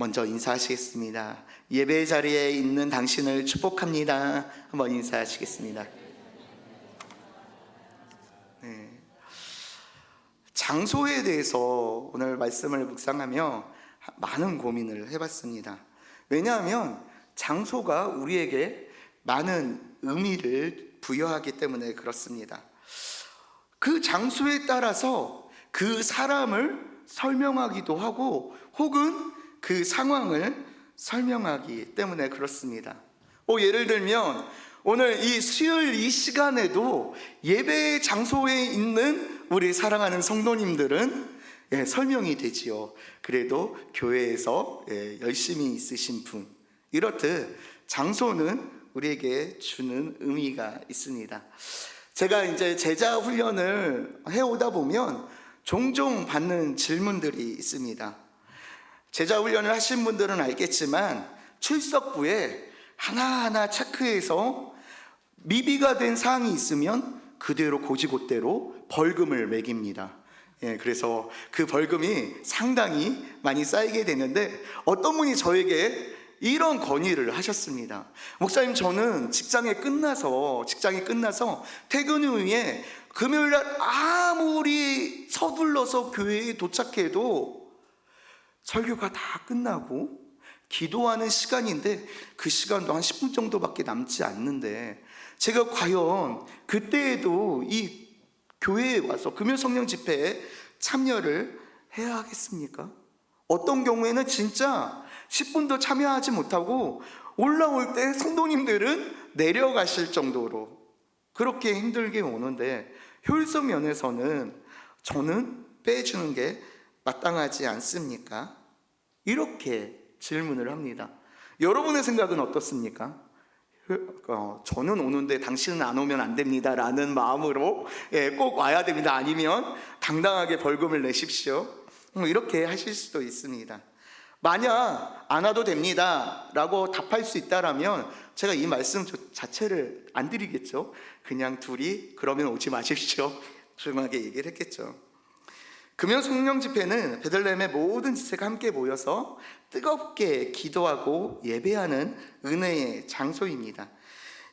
먼저 인사하시겠습니다. 예배 자리에 있는 당신을 축복합니다. 한번 인사하시겠습니다. 네. 장소에 대해서 오늘 말씀을 묵상하며 많은 고민을 해봤습니다. 왜냐하면 장소가 우리에게 많은 의미를 부여하기 때문에 그렇습니다. 그 장소에 따라서 그 사람을 설명하기도 하고 혹은 그 상황을 설명하기 때문에 그렇습니다. 예를 들면 오늘 이 수요일 이 시간에도 예배 장소에 있는 우리 사랑하는 성도님들은 설명이 되지요. 그래도 교회에서 열심히 있으신 분, 이렇듯 장소는 우리에게 주는 의미가 있습니다. 제가 이제 제자 훈련을 해오다 보면 종종 받는 질문들이 있습니다. 제자 훈련을 하신 분들은 알겠지만 출석부에 하나하나 체크해서 미비가 된 사항이 있으면 그대로 고지고대로 벌금을 매깁니다. 그래서 그 벌금이 상당히 많이 쌓이게 되는데 어떤 분이 저에게 이런 건의를 하셨습니다. 목사님, 저는 직장이 끝나서 퇴근 후에 금요일날 아무리 서둘러서 교회에 도착해도 설교가 다 끝나고 기도하는 시간인데 그 시간도 한 10분 정도밖에 남지 않는데 제가 과연 그때에도 이 교회에 와서 금요 성령 집회에 참여를 해야 하겠습니까? 어떤 경우에는 진짜 10분도 참여하지 못하고 올라올 때 성도님들은 내려가실 정도로 그렇게 힘들게 오는데 효율성 면에서는 저는 빼주는 게 마땅하지 않습니까? 이렇게 질문을 합니다. 여러분의 생각은 어떻습니까? 저는 오는데 당신은 안 오면 안 됩니다 라는 마음으로 꼭 와야 됩니다, 아니면 당당하게 벌금을 내십시오, 이렇게 하실 수도 있습니다. 만약 안 와도 됩니다 라고 답할 수 있다면 제가 이 말씀 자체를 안 드리겠죠. 그냥 둘이 그러면 오지 마십시오 조용하게 얘기를 했겠죠. 금요 성령 집회는 베들레헴의 모든 지체가 함께 모여서 뜨겁게 기도하고 예배하는 은혜의 장소입니다.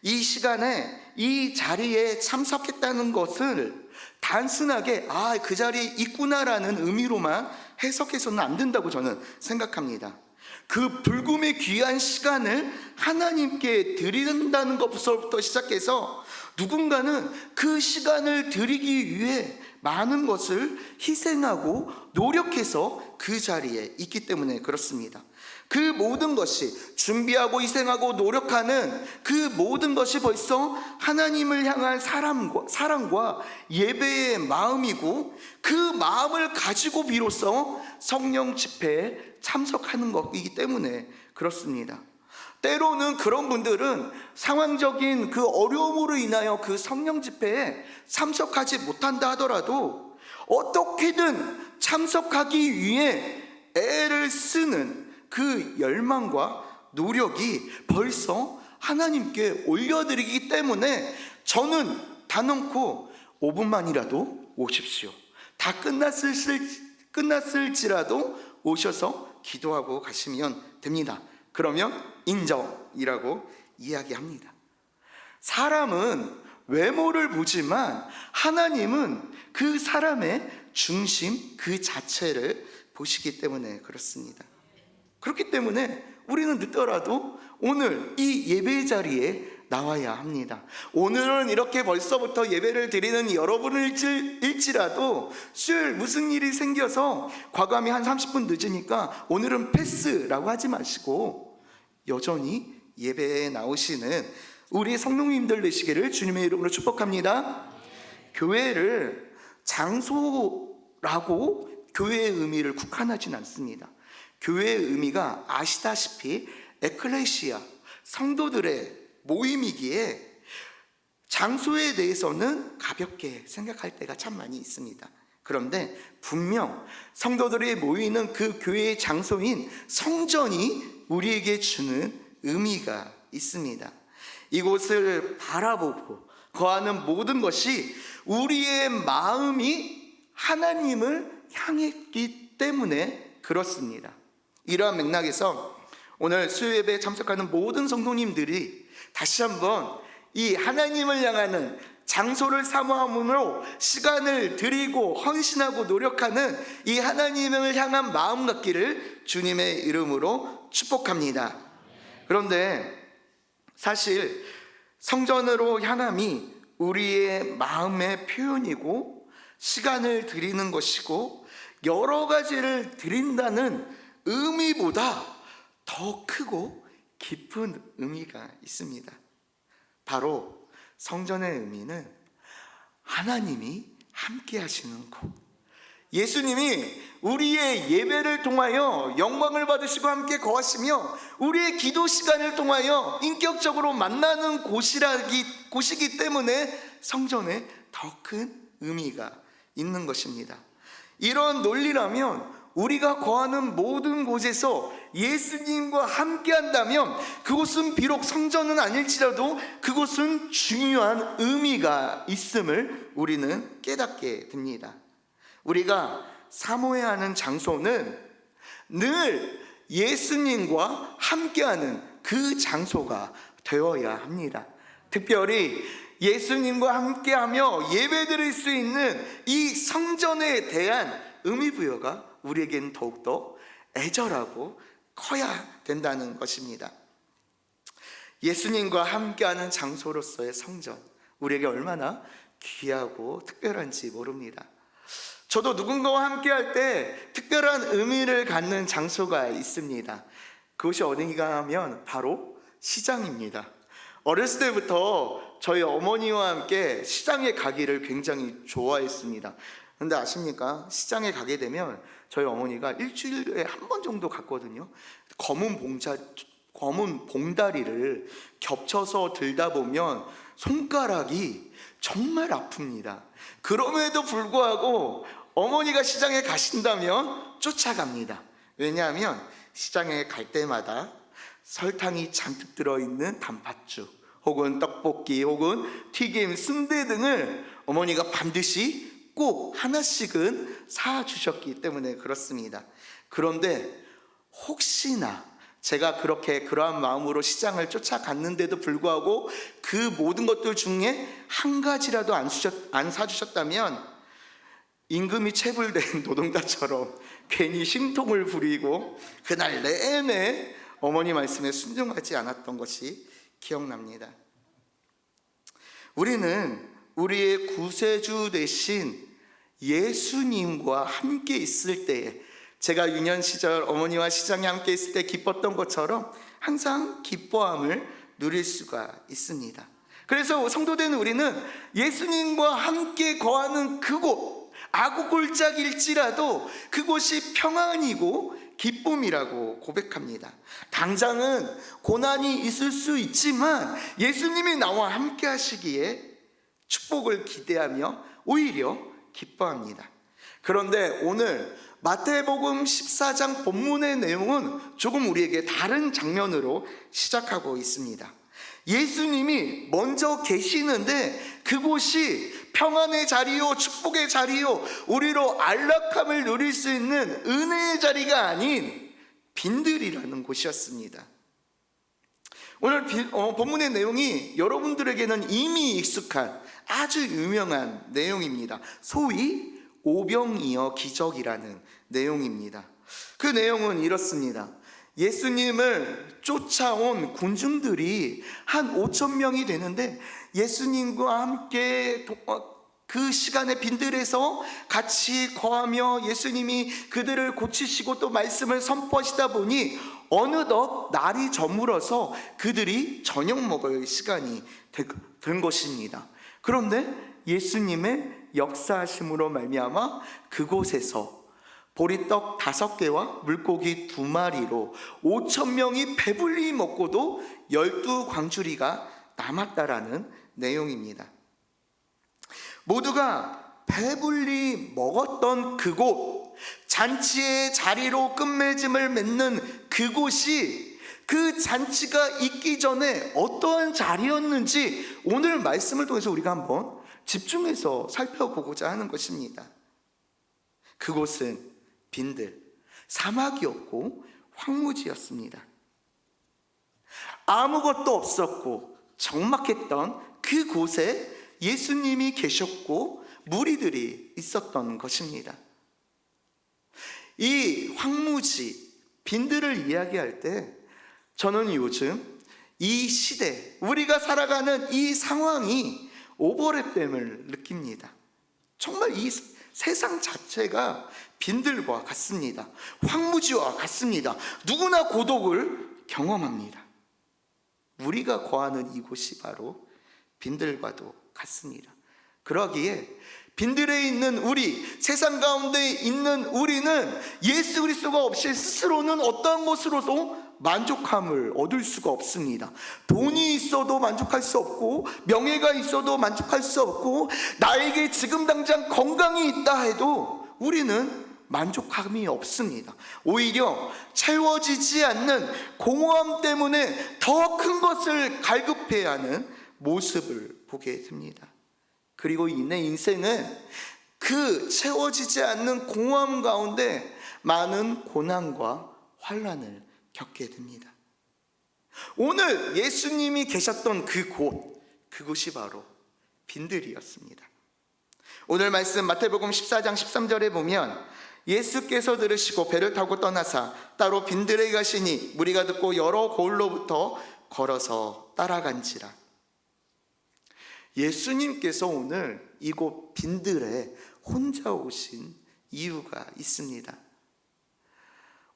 이 시간에 이 자리에 참석했다는 것을 단순하게 그 자리에 있구나라는 의미로만 해석해서는 안 된다고 저는 생각합니다. 그 불금의 귀한 시간을 하나님께 드린다는 것부터 시작해서 누군가는 그 시간을 드리기 위해 많은 것을 희생하고 노력해서 그 자리에 있기 때문에 그렇습니다. 그 모든 것이 준비하고 희생하고 노력하는 그 모든 것이 벌써 하나님을 향한 사랑과 예배의 마음이고 그 마음을 가지고 비로소 성령 집회에 참석하는 것이기 때문에 그렇습니다. 때로는 그런 분들은 상황적인 그 어려움으로 인하여 그 성령 집회에 참석하지 못한다 하더라도 어떻게든 참석하기 위해 애를 쓰는 그 열망과 노력이 벌써 하나님께 올려드리기 때문에 저는 단언코 5분만이라도 오십시오, 다 끝났을지라도 오셔서 기도하고 가시면 됩니다. 그러면 인정이라고 이야기합니다. 사람은 외모를 보지만 하나님은 그 사람의 중심 그 자체를 보시기 때문에 그렇습니다. 그렇기 때문에 우리는 늦더라도 오늘 이 예배 자리에 나와야 합니다. 오늘은 이렇게 벌써부터 예배를 드리는 여러분일지라도 수요일 무슨 일이 생겨서 과감히 한 30분 늦으니까 오늘은 패스라고 하지 마시고 여전히 예배에 나오시는 우리 성도님들 되시기를 주님의 이름으로 축복합니다. 교회를 장소라고 교회의 의미를 국한하진 않습니다. 교회의 의미가 아시다시피 에클레시아, 성도들의 모임이기에 장소에 대해서는 가볍게 생각할 때가 참 많이 있습니다. 그런데 분명 성도들이 모이는 그 교회의 장소인 성전이 우리에게 주는 의미가 있습니다. 이곳을 바라보고 거하는 모든 것이 우리의 마음이 하나님을 향했기 때문에 그렇습니다. 이러한 맥락에서 오늘 수요예배에 참석하는 모든 성도님들이 다시 한번 이 하나님을 향하는 장소를 사모함으로 시간을 드리고 헌신하고 노력하는 이 하나님을 향한 마음 갖기를 주님의 이름으로 축복합니다. 그런데 사실 성전으로 향함이 우리의 마음의 표현이고 시간을 드리는 것이고 여러 가지를 드린다는 의미보다 더 크고 깊은 의미가 있습니다. 바로 성전의 의미는 하나님이 함께 하시는 곳, 예수님이 우리의 예배를 통하여 영광을 받으시고 함께 거하시며 우리의 기도 시간을 통하여 인격적으로 만나는 곳이기 때문에 성전에 더 큰 의미가 있는 것입니다. 이런 논리라면 우리가 거하는 모든 곳에서 예수님과 함께 한다면 그곳은 비록 성전은 아닐지라도 그곳은 중요한 의미가 있음을 우리는 깨닫게 됩니다. 우리가 사모해야 하는 장소는 늘 예수님과 함께하는 그 장소가 되어야 합니다. 특별히 예수님과 함께하며 예배드릴 수 있는 이 성전에 대한 의미부여가 우리에게는 더욱더 애절하고 커야 된다는 것입니다. 예수님과 함께하는 장소로서의 성전, 우리에게 얼마나 귀하고 특별한지 모릅니다. 저도 누군가와 함께할 때 특별한 의미를 갖는 장소가 있습니다. 그것이 어딘가 하면 바로 시장입니다. 어렸을 때부터 저희 어머니와 함께 시장에 가기를 굉장히 좋아했습니다. 근데 아십니까? 시장에 가게 되면 저희 어머니가 일주일에 한 번 정도 갔거든요. 검은 봉다리를 겹쳐서 들다 보면 손가락이 정말 아픕니다. 그럼에도 불구하고 어머니가 시장에 가신다면 쫓아갑니다. 왜냐하면 시장에 갈 때마다 설탕이 잔뜩 들어있는 단팥죽 혹은 떡볶이 혹은 튀김, 순대 등을 어머니가 반드시 꼭 하나씩은 사주셨기 때문에 그렇습니다. 그런데 혹시나 제가 그러한 마음으로 시장을 쫓아갔는데도 불구하고 그 모든 것들 중에 한 가지라도 안 사주셨다면 임금이 체불된 노동자처럼 괜히 심통을 부리고 그날 내내 어머니 말씀에 순종하지 않았던 것이 기억납니다. 우리는 우리의 구세주 되신 예수님과 함께 있을 때에, 제가 유년 시절 어머니와 시장에 함께 있을 때 기뻤던 것처럼 항상 기뻐함을 누릴 수가 있습니다. 그래서 성도된 우리는 예수님과 함께 거하는 그곳, 아구골짜기일지라도 그곳이 평안이고 기쁨이라고 고백합니다. 당장은 고난이 있을 수 있지만 예수님이 나와 함께 하시기에 축복을 기대하며 오히려 기뻐합니다. 그런데 오늘 마태복음 14장 본문의 내용은 조금 우리에게 다른 장면으로 시작하고 있습니다. 예수님이 먼저 계시는데 그곳이 평안의 자리요, 축복의 자리요, 우리로 안락함을 누릴 수 있는 은혜의 자리가 아닌 빈들이라는 곳이었습니다. 오늘 본문의 내용이 여러분들에게는 이미 익숙한 아주 유명한 내용입니다. 소위 오병이어 기적이라는 내용입니다. 그 내용은 이렇습니다. 예수님을 쫓아온 군중들이 한 5,000명이 되는데 예수님과 함께 그 시간에 빈들에서 같이 거하며 예수님이 그들을 고치시고 또 말씀을 선포하시다 보니 어느덧 날이 저물어서 그들이 저녁 먹을 시간이 된 것입니다. 그런데 예수님의 역사하심으로 말미암아 그곳에서 보리떡 5개와 물고기 2마리로 5,000명이 배불리 먹고도 12광주리가 남았다라는 내용입니다. 모두가 배불리 먹었던 그곳, 잔치의 자리로 끝맺음을 맺는 그곳이 그 잔치가 있기 전에 어떠한 자리였는지 오늘 말씀을 통해서 우리가 한번 집중해서 살펴보고자 하는 것입니다. 그곳은 빈들, 사막이었고 황무지였습니다. 아무것도 없었고 적막했던 그곳에 예수님이 계셨고 무리들이 있었던 것입니다. 이 황무지, 빈들을 이야기할 때 저는 요즘 이 시대, 우리가 살아가는 이 상황이 오버랩됨을 느낍니다. 정말 이 세상 자체가 빈들과 같습니다. 황무지와 같습니다. 누구나 고독을 경험합니다. 우리가 거하는 이곳이 바로 빈들과도 같습니다. 그러기에 빈들에 있는 우리, 세상 가운데 있는 우리는 예수 그리스도가 없이 스스로는 어떠한 것으로도 만족함을 얻을 수가 없습니다. 돈이 있어도 만족할 수 없고, 명예가 있어도 만족할 수 없고, 나에게 지금 당장 건강이 있다 해도 우리는 만족함이 없습니다. 오히려 채워지지 않는 공허함 때문에 더 큰 것을 갈급해야 하는 모습을 보게 됩니다. 그리고 내 인생은 그 채워지지 않는 공허함 가운데 많은 고난과 환난을 겪게 됩니다. 오늘 예수님이 계셨던 그곳이 바로 빈들이었습니다. 오늘 말씀 마태복음 14장 13절에 보면 예수께서 들으시고 배를 타고 떠나사 따로 빈들에 가시니 무리가 듣고 여러 고을로부터 걸어서 따라간지라. 예수님께서 오늘 이곳 빈들에 혼자 오신 이유가 있습니다.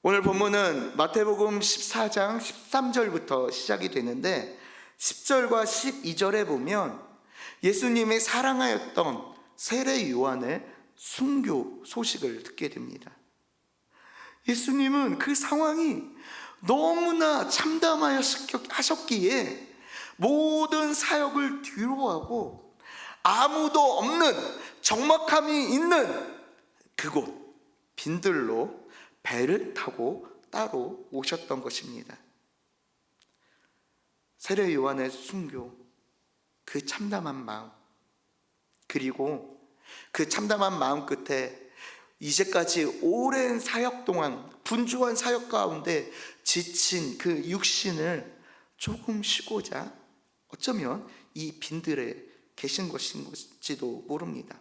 오늘 본문은 마태복음 14장 13절부터 시작이 되는데 10절과 12절에 보면 예수님의 사랑하였던 세례 요한의 순교 소식을 듣게 됩니다. 예수님은 그 상황이 너무나 참담하셨기에 모든 사역을 뒤로하고 아무도 없는 적막함이 있는 그곳 빈들로 배를 타고 따로 오셨던 것입니다. 세례 요한의 순교, 그 참담한 마음, 그리고 그 참담한 마음 끝에 이제까지 오랜 사역 동안 분주한 사역 가운데 지친 그 육신을 조금 쉬고자 어쩌면 이 빈들에 계신 것인지도 모릅니다.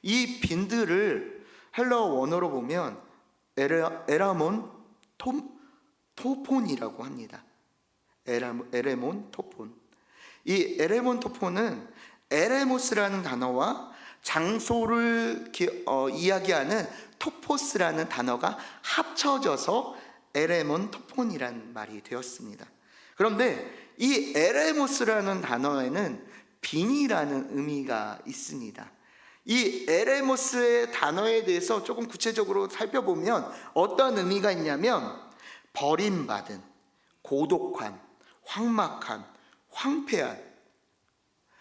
이 빈들을 헬라어 원어로 보면 에라몬 토폰이라고 합니다. 에레몬 토폰. 이 에레몬 토폰은 에레모스라는 단어와 장소를 이야기하는 토포스라는 단어가 합쳐져서 에레몬 토폰이라는 말이 되었습니다. 그런데 이 에레모스라는 단어에는 빈이라는 의미가 있습니다. 이 에레모스의 단어에 대해서 조금 구체적으로 살펴보면 어떤 의미가 있냐면 버림받은, 고독한, 황막한, 황폐한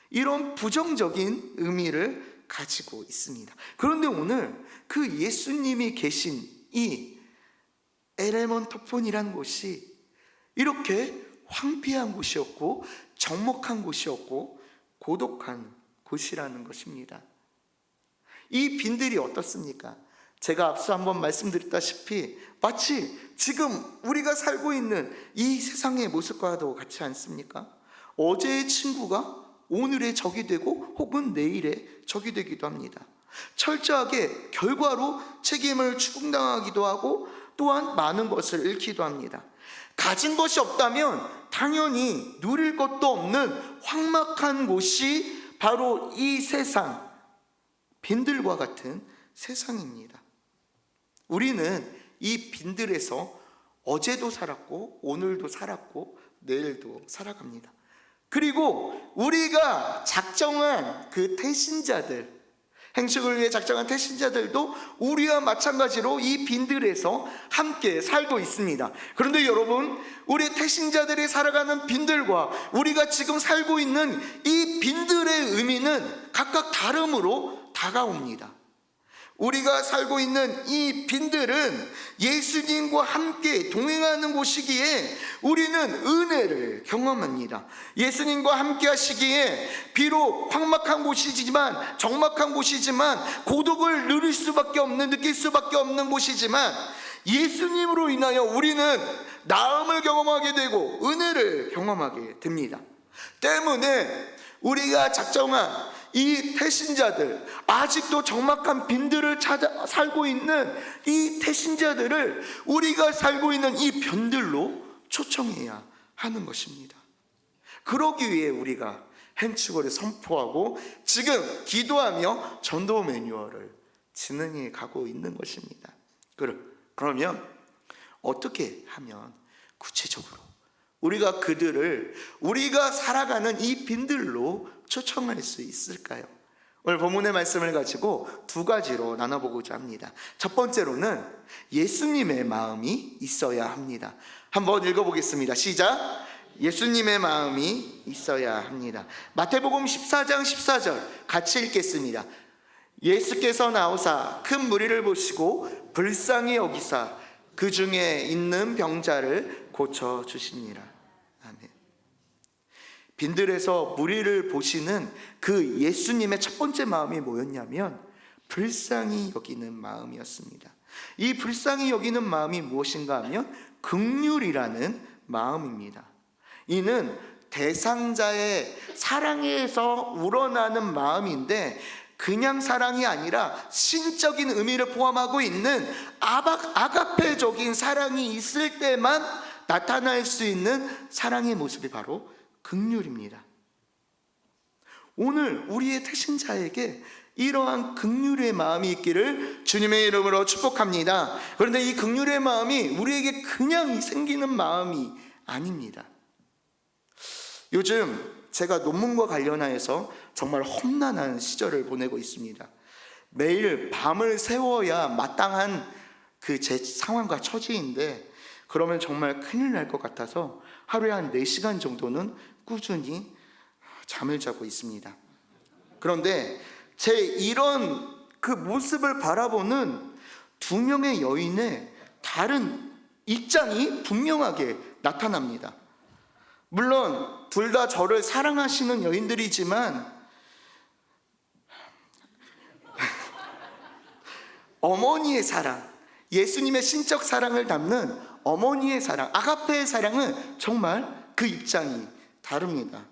이런 부정적인 의미를 가지고 있습니다. 그런데 오늘 그 예수님이 계신 이 에레몬 토폰이라는 곳이 이렇게 황폐한 곳이었고 적목한 곳이었고 고독한 곳이라는 것입니다. 이 빈들이 어떻습니까? 제가 앞서 한번 말씀드렸다시피 마치 지금 우리가 살고 있는 이 세상의 모습과도 같지 않습니까? 어제의 친구가 오늘의 적이 되고 혹은 내일의 적이 되기도 합니다. 철저하게 결과로 책임을 추궁당하기도 하고 또한 많은 것을 잃기도 합니다. 가진 것이 없다면 당연히 누릴 것도 없는 황막한 곳이 바로 이 세상, 빈들과 같은 세상입니다. 우리는 이 빈들에서 어제도 살았고 오늘도 살았고 내일도 살아갑니다. 그리고 우리가 작정한 그 태신자들, 행식을 위해 작정한 태신자들도 우리와 마찬가지로 이 빈들에서 함께 살고 있습니다. 그런데 여러분, 우리 태신자들이 살아가는 빈들과 우리가 지금 살고 있는 이 빈들의 의미는 각각 다름으로 다가옵니다. 우리가 살고 있는 이 빈들은 예수님과 함께 동행하는 곳이기에 우리는 은혜를 경험합니다. 예수님과 함께 하시기에 비록 황막한 곳이지만, 적막한 곳이지만, 고독을 느낄 수밖에 없는 곳이지만, 예수님으로 인하여 우리는 나음을 경험하게 되고 은혜를 경험하게 됩니다. 때문에 우리가 작정한 이 태신자들, 아직도 적막한 빈들을 찾아 살고 있는 이 태신자들을 우리가 살고 있는 이 변들로 초청해야 하는 것입니다. 그러기 위해 우리가 행축을 선포하고 지금 기도하며 전도 매뉴얼을 진행해 가고 있는 것입니다. 그러면 어떻게 하면 구체적으로 우리가 그들을 우리가 살아가는 이 빈들로 초청할 수 있을까요? 오늘 본문의 말씀을 가지고 두 가지로 나눠보고자 합니다. 첫 번째로는 예수님의 마음이 있어야 합니다. 한번 읽어보겠습니다. 시작. 예수님의 마음이 있어야 합니다. 마태복음 14장 14절 같이 읽겠습니다. 예수께서 나오사 큰 무리를 보시고 불쌍히 여기사 그 중에 있는 병자를 고쳐주시니라. 아멘. 빈들에서 무리를 보시는 그 예수님의 첫 번째 마음이 뭐였냐면 불쌍히 여기는 마음이었습니다. 이 불쌍히 여기는 마음이 무엇인가 하면 긍휼이라는 마음입니다. 이는 대상자의 사랑에서 우러나는 마음인데 그냥 사랑이 아니라 신적인 의미를 포함하고 있는 아가페적인 사랑이 있을 때만 나타날 수 있는 사랑의 모습이 바로 긍휼입니다. 오늘 우리의 태신자에게 이러한 긍휼의 마음이 있기를 주님의 이름으로 축복합니다. 그런데 이 긍휼의 마음이 우리에게 그냥 생기는 마음이 아닙니다. 요즘 제가 논문과 관련하여서 정말 험난한 시절을 보내고 있습니다. 매일 밤을 새워야 마땅한 그 제 상황과 처지인데 그러면 정말 큰일 날 것 같아서 하루에 한 4시간 정도는 꾸준히 잠을 자고 있습니다. 그런데 제 이런 그 모습을 바라보는 두 명의 여인의 다른 입장이 분명하게 나타납니다. 물론 둘 다 저를 사랑하시는 여인들이지만 어머니의 사랑, 예수님의 신적 사랑을 담는 어머니의 사랑, 아가페의 사랑은 정말 그 입장이 다릅니다.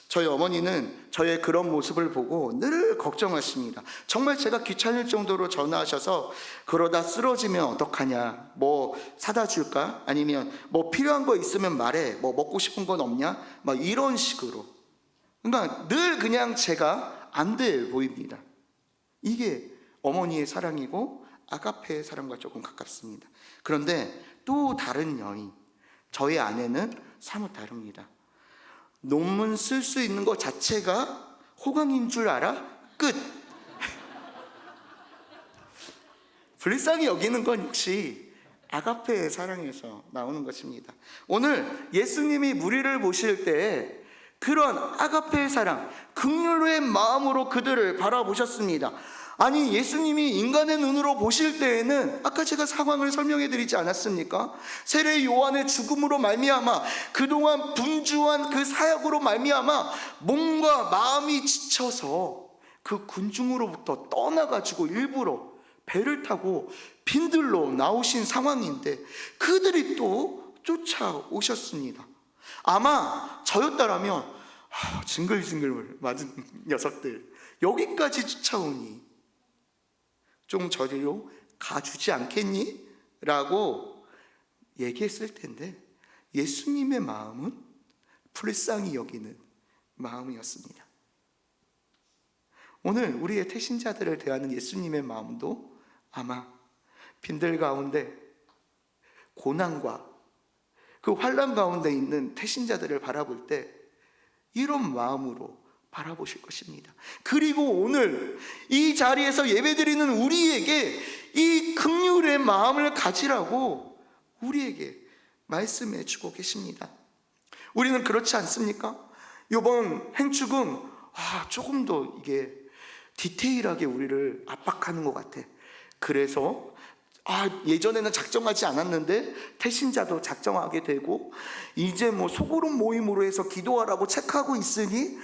저희 어머니는 저의 그런 모습을 보고 늘 걱정하십니다. 정말 제가 귀찮을 정도로 전화하셔서 그러다 쓰러지면 어떡하냐, 뭐 사다 줄까? 아니면 뭐 필요한 거 있으면 말해, 뭐 먹고 싶은 건 없냐? 막 이런 식으로. 그러니까 늘 그냥 제가 안 돼 보입니다. 이게 어머니의 사랑이고 아가페의 사랑과 조금 가깝습니다. 그런데 또 다른 여인, 저의 아내는 사뭇 다릅니다. 논문 쓸 수 있는 것 자체가 호강인 줄 알아? 끝. 불쌍히 여기는 건 역시 아가페의 사랑에서 나오는 것입니다. 오늘 예수님이 무리를 보실 때 그런 아가페의 사랑, 긍휼의 마음으로 그들을 바라보셨습니다. 아니, 예수님이 인간의 눈으로 보실 때에는 아까 제가 상황을 설명해 드리지 않았습니까? 세례 요한의 죽음으로 말미암아 그동안 분주한 그 사역으로 말미암아 몸과 마음이 지쳐서 그 군중으로부터 떠나가지고 일부러 배를 타고 빈들로 나오신 상황인데 그들이 또 쫓아오셨습니다. 아마 저였다라면 징글징글 맞은 녀석들 여기까지 쫓아오니 좀 저리로 가주지 않겠니? 라고 얘기했을 텐데 예수님의 마음은 불쌍히 여기는 마음이었습니다. 오늘 우리의 태신자들을 대하는 예수님의 마음도 아마 빈들 가운데 고난과 그 환난 가운데 있는 태신자들을 바라볼 때 이런 마음으로 바라보실 것입니다. 그리고 오늘 이 자리에서 예배드리는 우리에게 이 긍휼의 마음을 가지라고 우리에게 말씀해 주고 계십니다. 우리는 그렇지 않습니까? 이번 행축은 조금 더 이게 디테일하게 우리를 압박하는 것 같아. 그래서 예전에는 작정하지 않았는데 태신자도 작정하게 되고 이제 뭐 소그룹 모임으로 해서 기도하라고 체크하고 있으니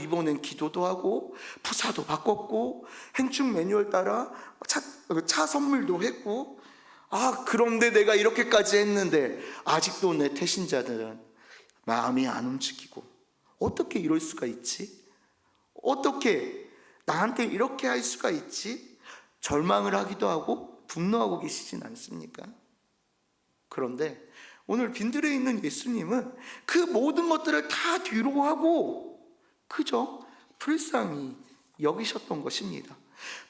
이번엔 기도도 하고 푸사도 바꿨고 행축 매뉴얼 따라 차 선물도 했고 그런데 내가 이렇게까지 했는데 아직도 내 태신자들은 마음이 안 움직이고, 어떻게 이럴 수가 있지? 어떻게 나한테 이렇게 할 수가 있지? 절망을 하기도 하고 분노하고 계시진 않습니까? 그런데 오늘 빈들에 있는 예수님은 그 모든 것들을 다 뒤로 하고 그저 불쌍히 여기셨던 것입니다.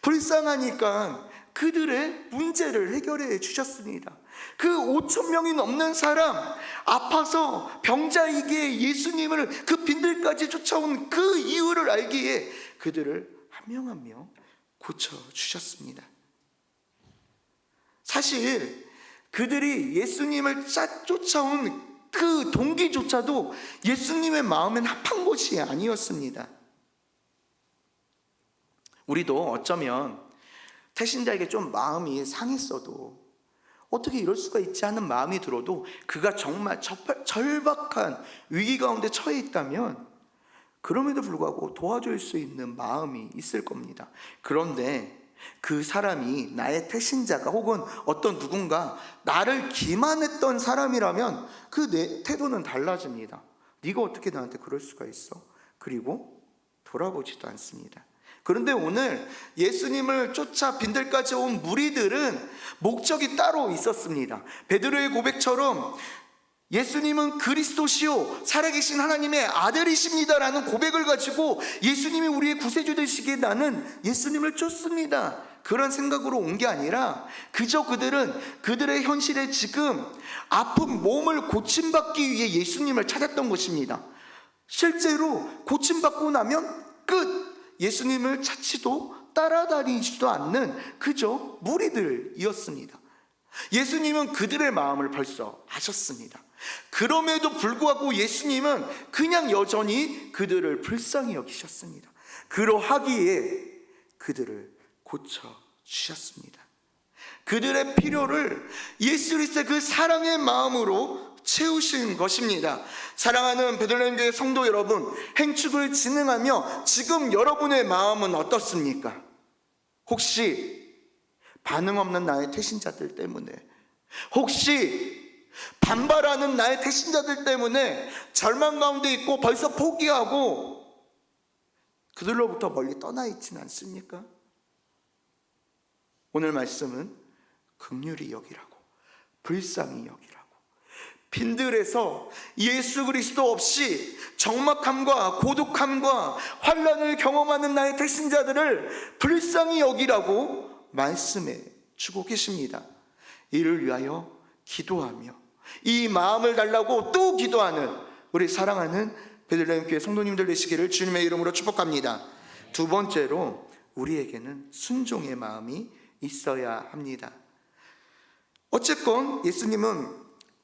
불쌍하니까 그들의 문제를 해결해 주셨습니다. 그 5천 명이 넘는 사람, 아파서 병자이기에 예수님을 그 빈들까지 쫓아온 그 이유를 알기에 그들을 한 명 한 명 고쳐주셨습니다. 사실 그들이 예수님을 쫓아온 그 동기조차도 예수님의 마음엔 합한 것이 아니었습니다. 우리도 어쩌면 태신자에게 좀 마음이 상했어도, 어떻게 이럴 수가 있지 하는 마음이 들어도, 그가 정말 절박한 위기 가운데 처해 있다면 그럼에도 불구하고 도와줄 수 있는 마음이 있을 겁니다. 그런데 그 사람이 나의 태신자가 혹은 어떤 누군가 나를 기만했던 사람이라면 그 내 태도는 달라집니다. 네가 어떻게 나한테 그럴 수가 있어? 그리고 돌아보지도 않습니다. 그런데 오늘 예수님을 쫓아 빈들까지 온 무리들은 목적이 따로 있었습니다. 베드로의 고백처럼 예수님은 그리스도시요 살아계신 하나님의 아들이십니다라는 고백을 가지고 예수님이 우리의 구세주 되시기에 나는 예수님을 쫓습니다, 그런 생각으로 온 게 아니라 그저 그들은 그들의 현실에 지금 아픈 몸을 고침받기 위해 예수님을 찾았던 것입니다. 실제로 고침받고 나면 끝! 예수님을 찾지도 따라다니지도 않는 그저 무리들이었습니다. 예수님은 그들의 마음을 벌써 아셨습니다. 그럼에도 불구하고 예수님은 그냥 여전히 그들을 불쌍히 여기셨습니다. 그러하기에 그들을 고쳐주셨습니다. 그들의 필요를 예수 그리스도의 그 사랑의 마음으로 채우신 것입니다. 사랑하는 베들레헴 교회 성도 여러분, 행축을 진행하며 지금 여러분의 마음은 어떻습니까? 혹시 반응 없는 나의 태신자들 때문에, 혹시 반발하는 나의 태신자들 때문에 절망 가운데 있고 벌써 포기하고 그들로부터 멀리 떠나 있지는 않습니까? 오늘 말씀은 긍휼히 여기라고, 불쌍히 여기라고, 빈들에서 예수 그리스도 없이 적막함과 고독함과 환난을 경험하는 나의 태신자들을 불쌍히 여기라고 말씀해 주고 계십니다. 이를 위하여 기도하며 이 마음을 달라고 또 기도하는 우리 사랑하는 베들레헴 교회 성도님들 되시기를 주님의 이름으로 축복합니다. 두 번째로 우리에게는 순종의 마음이 있어야 합니다. 어쨌건 예수님은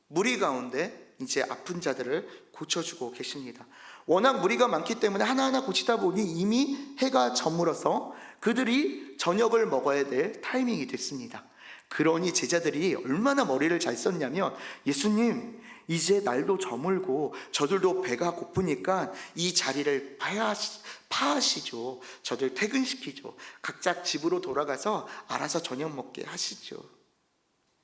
무리 가운데 이제 아픈 자들을 고쳐주고 계십니다. 워낙 무리가 많기 때문에 하나하나 고치다 보니 이미 해가 저물어서 그들이 저녁을 먹어야 될 타이밍이 됐습니다. 그러니 제자들이 얼마나 머리를 잘 썼냐면, 예수님 이제 날도 저물고 저들도 배가 고프니까 이 자리를 파하시죠. 저들 퇴근시키죠. 각자 집으로 돌아가서 알아서 저녁 먹게 하시죠.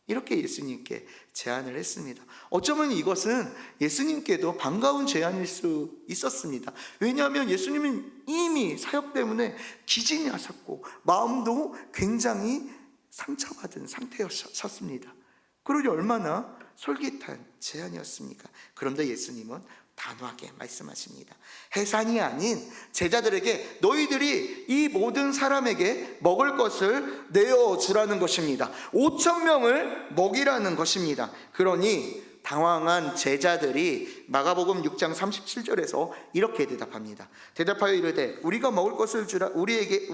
이렇게 예수님께 제안을 했습니다. 어쩌면 이것은 예수님께도 반가운 제안일 수 있었습니다. 왜냐하면 예수님은 이미 사역 때문에 기진이 하셨고 마음도 굉장히 상처받은 상태였습니다. 그러니 얼마나 솔깃한 제안이었습니까? 그런데 예수님은 단호하게 말씀하십니다. 해산이 아닌 제자들에게 너희들이 이 모든 사람에게 먹을 것을 내어주라는 것입니다. 5천 명을 먹이라는 것입니다. 그러니 당황한 제자들이 마가복음 6장 37절에서 이렇게 대답합니다. 대답하여 이르되 우리가 먹을 것을 주라 우리에게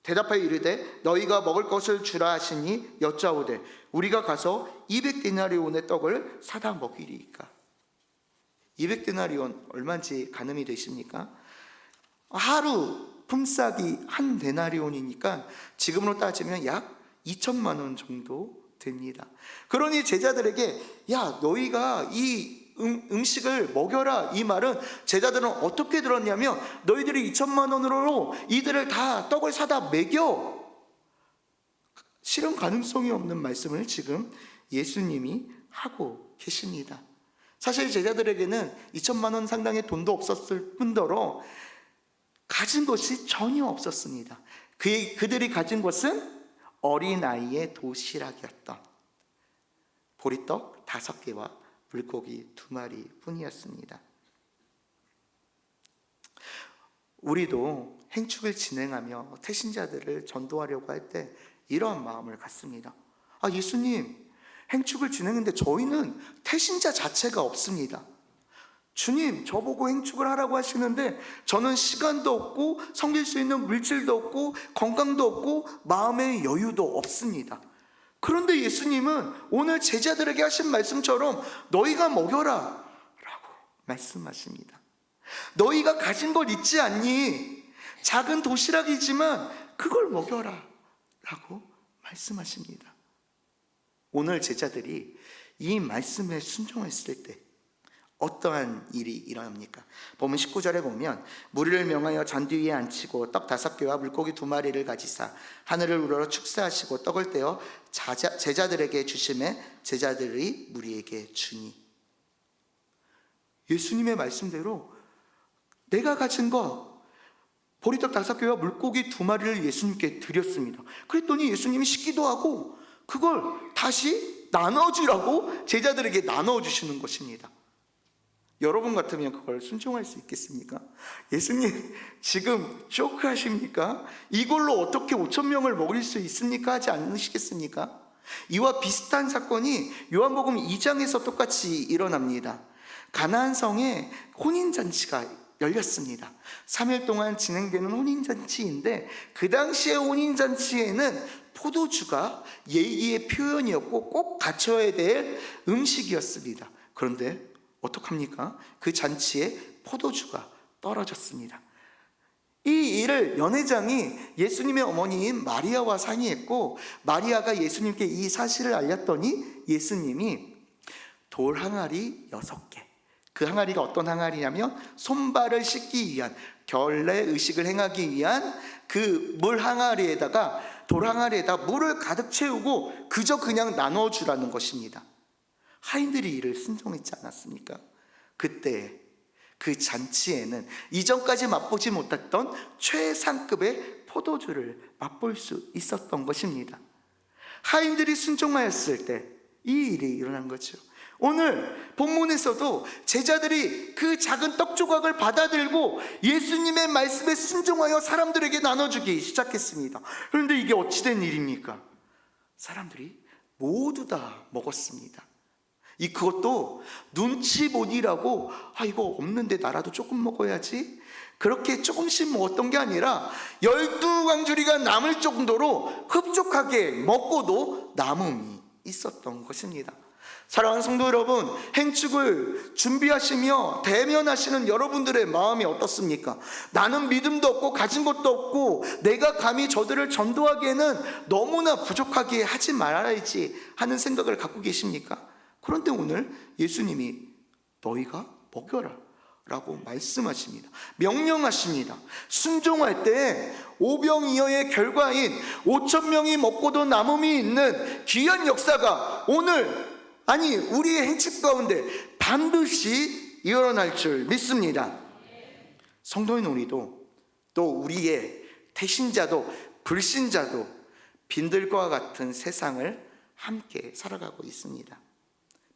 대답하여 이르되 너희가 먹을 것을 주라 하시니 여짜오되 우리가 가서 200데나리온의 떡을 사다 먹이리이까. 200데나리온 얼마인지 가늠이 되십니까? 하루 품삯이 한 데나리온이니까 지금으로 따지면 약 2천만 원 정도 됩니다. 그러니 제자들에게 야 너희가 이 음식을 먹여라, 이 말은 제자들은 어떻게 들었냐면 너희들이 2천만 원으로 이들을 다 떡을 사다 먹여, 실현 가능성이 없는 말씀을 지금 예수님이 하고 계십니다. 사실 제자들에게는 2천만 원 상당의 돈도 없었을 뿐더러 가진 것이 전혀 없었습니다. 그들이 가진 것은 어린아이의 도시락이었던 보리떡 5개와 물고기 2마리 뿐이었습니다. 우리도 행축을 진행하며 태신자들을 전도하려고 할 때 이런 마음을 갖습니다. 예수님, 행축을 진행했는데 저희는 태신자 자체가 없습니다. 주님, 저보고 행축을 하라고 하시는데 저는 시간도 없고 섬길 수 있는 물질도 없고 건강도 없고 마음의 여유도 없습니다. 그런데 예수님은 오늘 제자들에게 하신 말씀처럼 너희가 먹여라 라고 말씀하십니다. 너희가 가진 걸 잊지 않니? 작은 도시락이지만 그걸 먹여라 라고 말씀하십니다. 오늘 제자들이 이 말씀에 순종했을 때 어떠한 일이 일어납니까? 보면 19절에 보면 무리를 명하여 잔디 위에 앉히고 떡 5개와 물고기 2마리를 가지사 하늘을 우러러 축사하시고 떡을 떼어 제자들에게 주시매 제자들이 무리에게 주니. 예수님의 말씀대로 내가 가진 것 보리떡 5개와 물고기 2마리를 예수님께 드렸습니다. 그랬더니 예수님이 식기도 하고 그걸 다시 나눠주라고 제자들에게 나눠주시는 것입니다. 여러분 같으면 그걸 순종할 수 있겠습니까? 예수님 지금 쇼크하십니까? 이걸로 어떻게 5,000명을 먹일 수 있습니까? 하지 않으시겠습니까? 이와 비슷한 사건이 요한복음 2장에서 똑같이 일어납니다. 가나안 성에 혼인잔치가 열렸습니다. 3일 동안 진행되는 혼인잔치인데 그 당시의 혼인잔치에는 포도주가 예의의 표현이었고 꼭 갖춰야 될 음식이었습니다. 그런데 어떡합니까? 그 잔치에 포도주가 떨어졌습니다. 이 일을 연회장이 예수님의 어머니인 마리아와 상의했고 마리아가 예수님께 이 사실을 알렸더니 예수님이 돌 항아리 6개, 그 항아리가 어떤 항아리냐면 손발을 씻기 위한 결례 의식을 행하기 위한 그 물 항아리에다가 돌 항아리에다 물을 가득 채우고 그냥 나눠주라는 것입니다. 하인들이 이를 순종했지 않았습니까? 그때 그 잔치에는 이전까지 맛보지 못했던 최상급의 포도주를 맛볼 수 있었던 것입니다. 하인들이 순종하였을 때 이 일이 일어난 거죠. 오늘 본문에서도 제자들이 그 작은 떡 조각을 받아들고 예수님의 말씀에 순종하여 사람들에게 나눠주기 시작했습니다. 그런데 이게 어찌된 일입니까? 사람들이 모두 다 먹었습니다. 그것도 눈치 보기라고 이거 없는데 나라도 조금 먹어야지 그렇게 조금씩 먹었던 게 아니라 12광주리가 남을 정도로 흡족하게 먹고도 남음이 있었던 것입니다. 사랑하는 성도 여러분, 행축을 준비하시며 대면하시는 여러분들의 마음이 어떻습니까? 나는 믿음도 없고 가진 것도 없고 내가 감히 저들을 전도하기에는 너무나 부족하게 하지 말아야지 하는 생각을 갖고 계십니까? 그런데 오늘 예수님이 너희가 먹여라 라고 말씀하십니다. 명령하십니다. 순종할 때 오병이어의 결과인 5,000명이 먹고도 남음이 있는 귀한 역사가 오늘 우리의 행식 가운데 반드시 일어날 줄 믿습니다. 성도인 우리도 또 우리의 태신자도 불신자도 빈들과 같은 세상을 함께 살아가고 있습니다.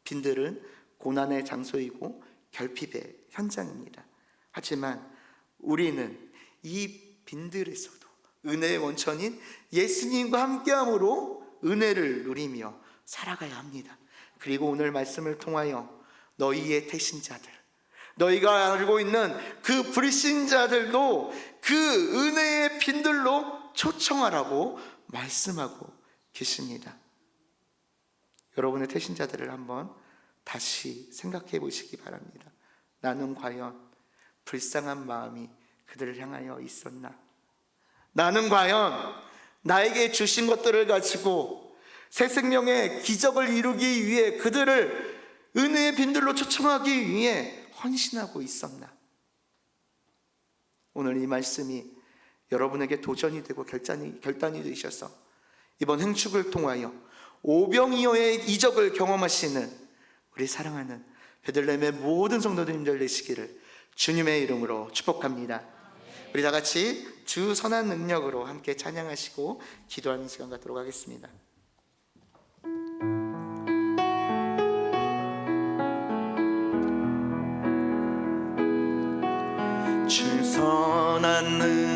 빈들은 고난의 장소이고 결핍의 현장입니다. 하지만 우리는 이 빈들에서도 은혜의 원천인 예수님과 함께함으로 은혜를 누리며 살아가야 합니다. 그리고 오늘 말씀을 통하여 너희의 태신자들, 너희가 알고 있는 그 불신자들도 그 은혜의 빈들로 초청하라고 말씀하고 계십니다. 여러분의 태신자들을 한번 다시 생각해 보시기 바랍니다. 나는 과연 불쌍한 마음이 그들을 향하여 있었나? 나는 과연 나에게 주신 것들을 가지고 새 생명의 기적을 이루기 위해 그들을 은혜의 빈들로 초청하기 위해 헌신하고 있었나? 오늘 이 말씀이 여러분에게 도전이 되고 결단이 되셔서 이번 행축을 통하여 오병이어의 이적을 경험하시는 우리 사랑하는 베들레헴의 모든 성도님들 되시기를 주님의 이름으로 축복합니다. 우리 다 같이 주 선한 능력으로 함께 찬양하시고 기도하는 시간 갖도록 하겠습니다. 주 선한 능력